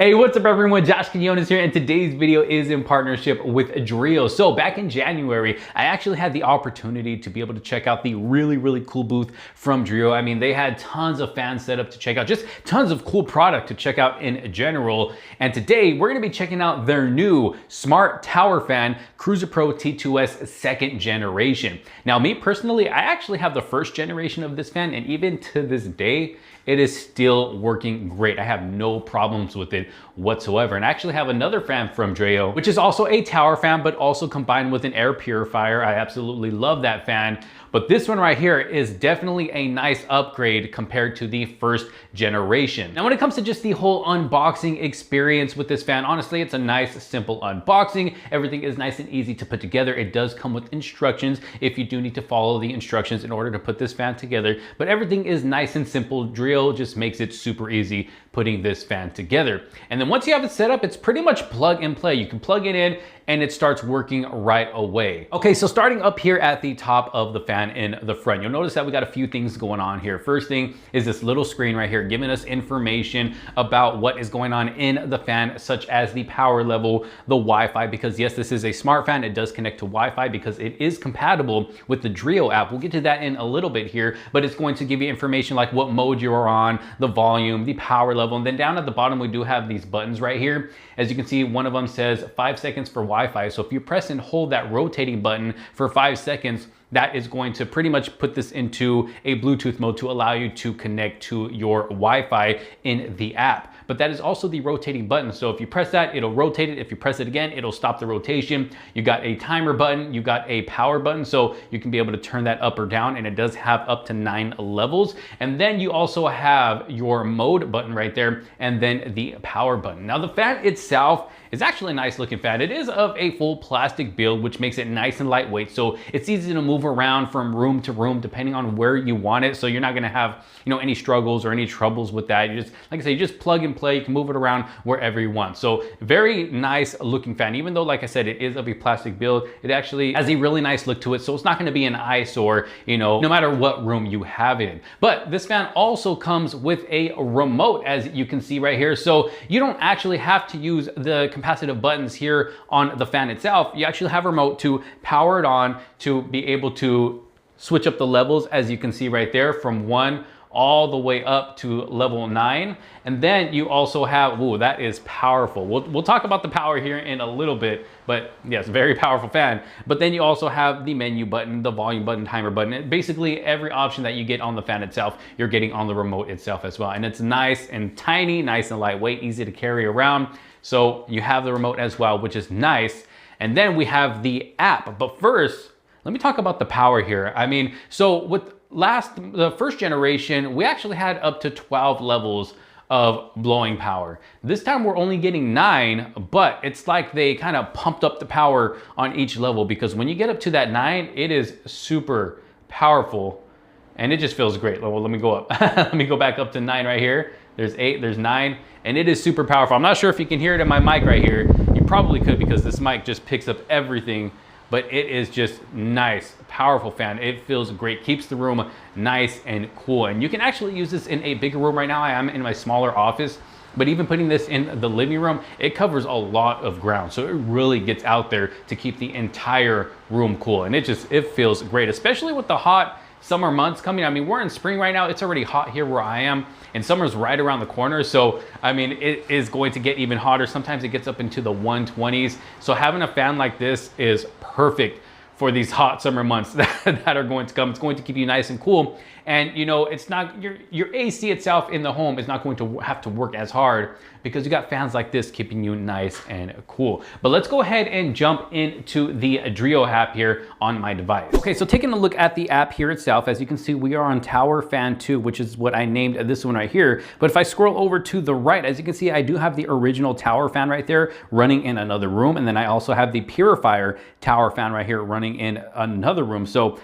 Hey, what's up everyone? Josh Quinones here, and today's video is in partnership with DREO. So back in January, I actually had the opportunity to be able to check out the really cool booth from DREO. I mean, they had tons of fans set up to check out, just tons of cool product to check out in general. And today we're gonna be checking out their new Smart Tower Fan Cruiser Pro T2S second generation. Now, me personally, I actually have the first generation of this fan, and even to this day, it is still working great. I have no problems with it whatsoever. And I actually have another fan from DREO, which is also a tower fan, but also combined with an air purifier. I absolutely love that fan. But this one right here is definitely a nice upgrade compared to the first generation. Now, when it comes to just the whole unboxing experience with this fan, honestly, it's a nice, simple unboxing. Everything is nice and easy to put together. It does come with instructions if you do need to follow the instructions in order to put this fan together. But everything is nice and simple. DREO just makes it super easy putting this fan together. And then once you have it set up, it's pretty much plug and play. You can plug it in and it starts working right away. Okay, so starting up here at the top of the fan in the front, you'll notice that we got a few things going on here. First thing is this little screen right here giving us information about what is going on in the fan, such as the power level, the Wi-Fi, because yes, this is a smart fan. It does connect to Wi-Fi because it is compatible with the DREO app. We'll get to that in a little bit here, but it's going to give you information like what mode you're on, the volume, the power level, and then down at the bottom, we do have these buttons right here. As you can see, one of them says 5 seconds for Wi-Fi. So if you press and hold that rotating button for 5 seconds, that is going to pretty much put this into a Bluetooth mode to allow you to connect to your Wi-Fi in the app. But that is also the rotating button. So if you press that, it'll rotate it. If you press it again, it'll stop the rotation. You got a timer button, you got a power button, so you can be able to turn that up or down, and it does have up to 9 levels. And then you also have your mode button right there, and then the power button. Now the fan itself is actually a nice looking fan. It is of a full plastic build, which makes it nice and lightweight. So it's easy to move around from room to room depending on where you want it. So you're not gonna have, any struggles or any troubles with that. You just, like I say, you just plug and play. You can move it around wherever you want. So very nice looking fan. Even though, like I said, it is of a plastic build, it actually has a really nice look to it. So it's not gonna be an eyesore, no matter what room you have it in. But this fan also comes with a remote, as you can see right here. So you don't actually have to use the capacitive buttons here on the fan itself. You actually have a remote to power it on, to be able to switch up the levels, as you can see right there, from 1 all the way up to level 9. And then you also have, ooh, that is powerful. We'll talk about the power here in a little bit, but yes, very powerful fan. But then you also have the menu button, the volume button, timer button. Basically every option that you get on the fan itself, you're getting on the remote itself as well. And it's nice and tiny, nice and lightweight, easy to carry around. So you have the remote as well, which is nice. And then we have the app. But first, let me talk about the power here. I mean, so with the first generation, we actually had up to 12 levels of blowing power. This time we're only getting 9, but it's like they kind of pumped up the power on each level, because when you get up to that 9, it is super powerful and it just feels great. Well, let me go up. Let me go back up to 9 right here. There's 8, there's 9, and it is super powerful. I'm not sure if you can hear it in my mic right here. You probably could, because this mic just picks up everything, but it is just nice, powerful fan. It feels great, keeps the room nice and cool. And you can actually use this in a bigger room. Right now I am in my smaller office, but even putting this in the living room, it covers a lot of ground. So it really gets out there to keep the entire room cool. And it feels great, especially with the hot summer months coming. I mean, we're in spring right now. It's already hot here where I am, and summer's right around the corner. So, I mean, it is going to get even hotter. Sometimes it gets up into the 120s. So having a fan like this is perfect for these hot summer months that are going to come. It's going to keep you nice and cool. And it's not, your AC itself in the home is not going to have to work as hard, because you got fans like this keeping you nice and cool. But let's go ahead and jump into the DREO app here on my device. Okay, so taking a look at the app here itself, as you can see, we are on Tower Fan 2, which is what I named this one right here. But if I scroll over to the right, as you can see, I do have the original tower fan right there running in another room. And then I also have the purifier tower fan right here running in another room. So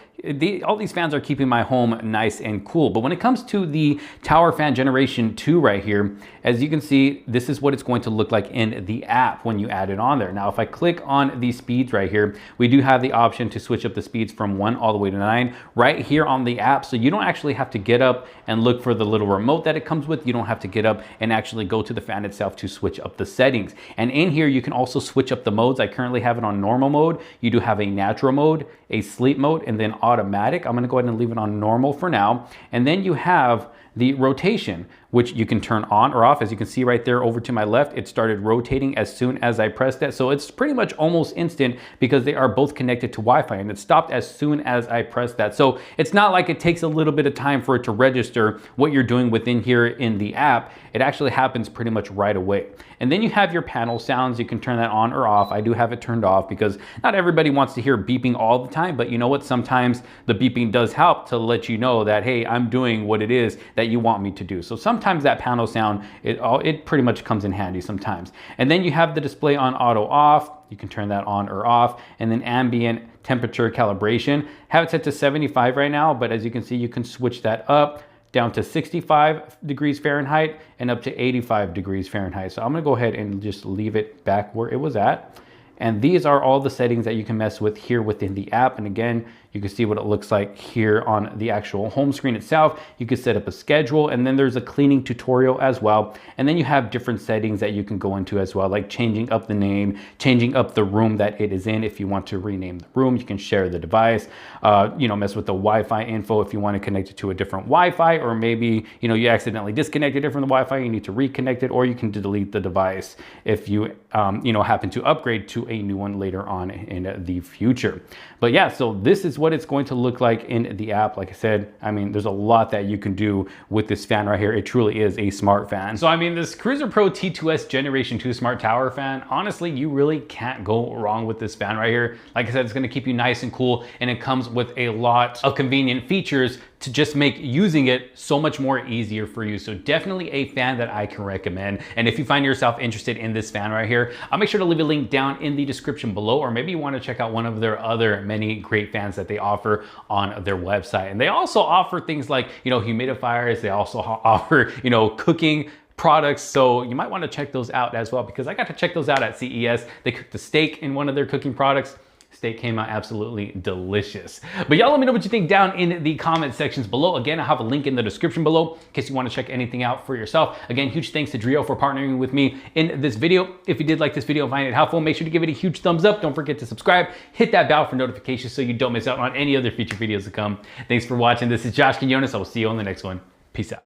all these fans are keeping my home nice nice and cool. But when it comes to the Tower Fan Generation 2 right here, as you can see, this is what it's going to look like in the app when you add it on there. Now, if I click on the speeds right here, we do have the option to switch up the speeds from 1 all the way to 9 right here on the app. So you don't actually have to get up and look for the little remote that it comes with. You don't have to get up and actually go to the fan itself to switch up the settings. And in here, you can also switch up the modes. I currently have it on normal mode. You do have a natural mode, a sleep mode, and then automatic. I'm gonna go ahead and leave it on normal for now. And then you have the rotation, which you can turn on or off. As you can see right there over to my left, it started rotating as soon as I pressed that. So it's pretty much almost instant because they are both connected to Wi-Fi, and it stopped as soon as I pressed that. So it's not like it takes a little bit of time for it to register what you're doing within here in the app. It actually happens pretty much right away. And then you have your panel sounds. You can turn that on or off. I do have it turned off because not everybody wants to hear beeping all the time, but you know what? Sometimes the beeping does help to let you know that, hey, I'm doing what it is that you want me to do. So sometimes that panel sound, it pretty much comes in handy sometimes. And then you have the display on auto off. You can turn that on or off. And then ambient temperature calibration. Have it set to 75 right now, but as you can see, you can switch that up down to 65 degrees Fahrenheit and up to 85 degrees Fahrenheit. So I'm gonna go ahead and just leave it back where it was at. And these are all the settings that you can mess with here within the app. And again, you can see what it looks like here on the actual home screen itself. You can set up a schedule, and then there's a cleaning tutorial as well. And then you have different settings that you can go into as well, like changing up the name, changing up the room that it is in. If you want to rename the room, you can share the device, mess with the Wi-Fi info if you want to connect it to a different Wi-Fi, or maybe, you accidentally disconnected it from the Wi-Fi, you need to reconnect it, or you can delete the device if you, happen to upgrade to a new one later on in the future. But yeah, so this is what it's going to look like in the app. Like I said, there's a lot that you can do with this fan right here. It truly is a smart fan. So this Cruiser Pro T2S Generation 2 Smart Tower Fan, honestly, you really can't go wrong with this fan right here. Like I said, it's gonna keep you nice and cool, and it comes with a lot of convenient features to just make using it so much more easier for you. So definitely a fan that I can recommend. And if you find yourself interested in this fan right here, I'll make sure to leave a link down in the description below, or maybe you want to check out one of their other many great fans that they offer on their website. And they also offer things like, humidifiers. They also offer, cooking products. So you might want to check those out as well, because I got to check those out at CES. They cooked the steak in one of their cooking products. Steak came out absolutely delicious. But y'all let me know what you think down in the comment sections below. Again, I have a link in the description below in case you want to check anything out for yourself. Again, huge thanks to DREO for partnering with me in this video. If you did like this video and find it helpful, make sure to give it a huge thumbs up. Don't forget to subscribe. Hit that bell for notifications so you don't miss out on any other future videos to come. Thanks for watching. This is Josh Quinones. I will see you on the next one. Peace out.